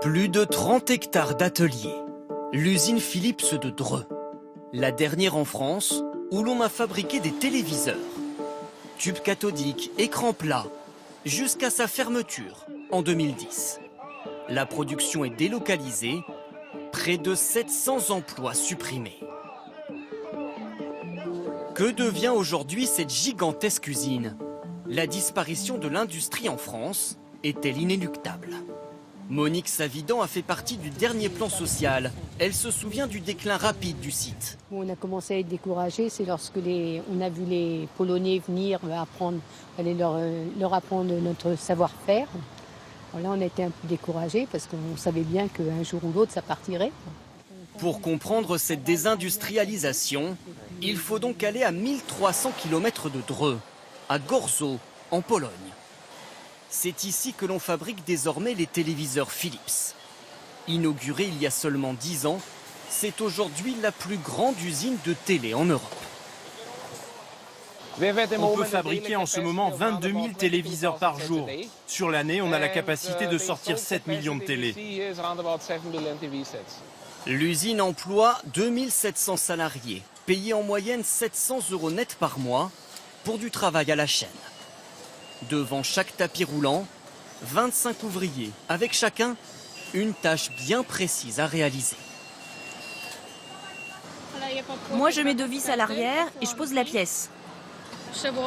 Plus de 30 hectares d'ateliers. L'usine Philips de Dreux. La dernière en France où l'on a fabriqué des téléviseurs. Tubes cathodiques, écrans plats, jusqu'à sa fermeture en 2010. La production est délocalisée, près de 700 emplois supprimés. Que devient aujourd'hui cette gigantesque usine? La disparition de l'industrie en France est-elle inéluctable? Monique Savidan a fait partie du dernier plan social. Elle se souvient du déclin rapide du site. On a commencé à être découragé, c'est lorsque on a vu les Polonais venir apprendre, aller leur apprendre notre savoir-faire. Là, on a été un peu découragés parce qu'on savait bien qu'un jour ou l'autre, ça partirait. Pour comprendre cette désindustrialisation, il faut donc aller à 1300 km de Dreux, à Gorzo, en Pologne. C'est ici que l'on fabrique désormais les téléviseurs Philips. Inaugurée il y a seulement 10 ans, c'est aujourd'hui la plus grande usine de télé en Europe. On peut fabriquer en ce moment 22 000 téléviseurs par jour. Sur l'année, on a la capacité de sortir 7 millions de télés. L'usine emploie 2700 salariés, payés en moyenne 700 € net par mois pour du travail à la chaîne. Devant chaque tapis roulant, 25 ouvriers, avec chacun une tâche bien précise à réaliser. Moi, je mets 2 vis à l'arrière et je pose la pièce.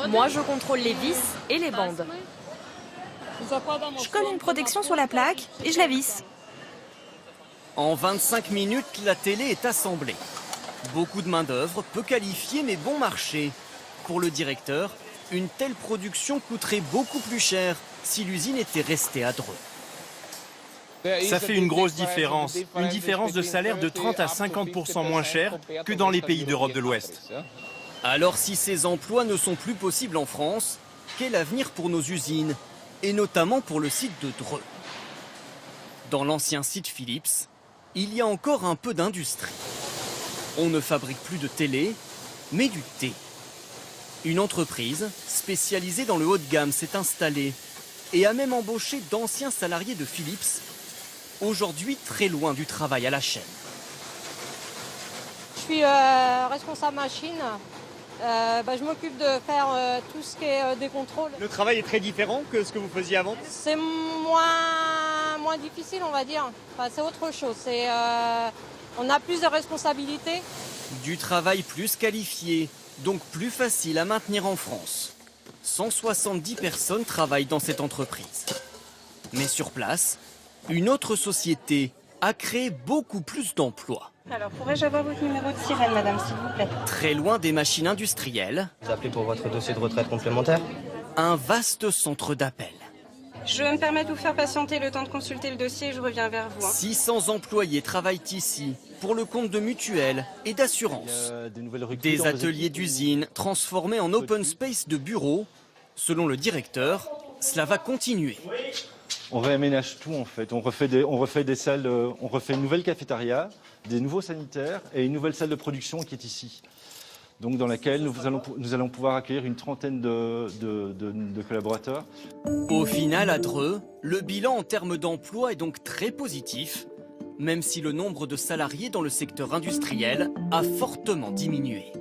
Moi, je contrôle les vis et les bandes. Je colle une protection sur la plaque et je la visse. En 25 minutes, la télé est assemblée. Beaucoup de main-d'œuvre, peu qualifiée mais bon marché. Pour le directeur, une telle production coûterait beaucoup plus cher si l'usine était restée à Dreux. Ça fait une grosse différence. Une différence de salaire de 30 à 50% moins cher que dans les pays d'Europe de l'Ouest. Alors si ces emplois ne sont plus possibles en France, quel avenir pour nos usines? Et notamment pour le site de Dreux. Dans l'ancien site Philips, il y a encore un peu d'industrie. On ne fabrique plus de télé, mais du thé. Une entreprise spécialisée dans le haut de gamme s'est installée et a même embauché d'anciens salariés de Philips, aujourd'hui très loin du travail à la chaîne. Je suis responsable machine. Je m'occupe de faire tout ce qui est des contrôles. Le travail est très différent que ce que vous faisiez avant? C'est moins difficile, on va dire. Enfin, c'est autre chose. On a plus de responsabilités. Du travail plus qualifié, donc plus facile à maintenir en France. 170 personnes travaillent dans cette entreprise. Mais sur place, une autre société a créé beaucoup plus d'emplois. Alors, pourrais-je avoir votre numéro de sirène, madame, s'il vous plaît? Très loin des machines industrielles, Vous appelez pour votre dossier de retraite complémentaire? un vaste centre d'appel. Je me permets de vous faire patienter le temps de consulter le dossier et je reviens vers vous. 600 employés travaillent ici pour le compte de mutuelles et d'assurances. Des ateliers d'usine transformés en open space de bureaux. Selon le directeur, cela va continuer. On réaménage tout en fait. On refait des salles, on refait une nouvelle cafétéria, des nouveaux sanitaires et une nouvelle salle de production qui est ici. Donc dans laquelle nous allons pouvoir accueillir une trentaine de collaborateurs. Au final, à Dreux, le bilan en termes d'emploi est donc très positif, même si le nombre de salariés dans le secteur industriel a fortement diminué.